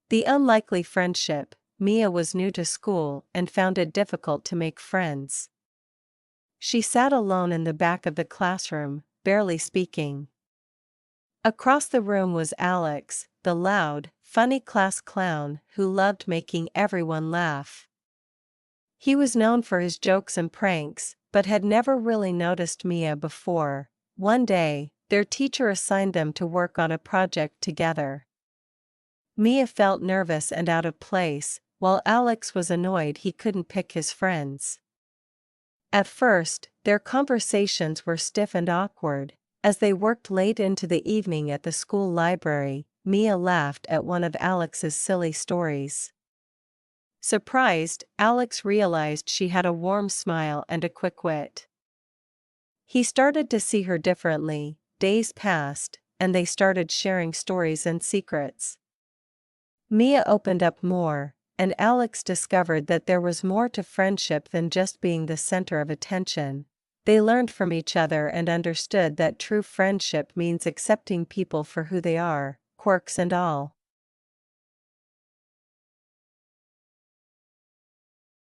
The unlikely friendship. Mia was new to school and found it difficult to make friends. She sat alone in the back of the classroom, barely speaking. Across the room was Alex, the loud, funny class clown who loved making everyone laugh. He was known for his jokes and pranks, but had never really noticed Mia before. One day, their teacher assigned them to work on a project together. Mia felt nervous and out of place, while Alex was annoyed he couldn't pick his friends. At first, their conversations were stiff and awkward. As they worked late into the evening at the school library, Mia laughed at one of Alex's silly stories. Surprised, Alex realized she had a warm smile and a quick wit. He started to see her differently. Days passed, and they started sharing stories and secrets. Mia opened up more, and Alex discovered that there was more to friendship than just being the center of attention. They learned from each other and understood that true friendship means accepting people for who they are, quirks and all.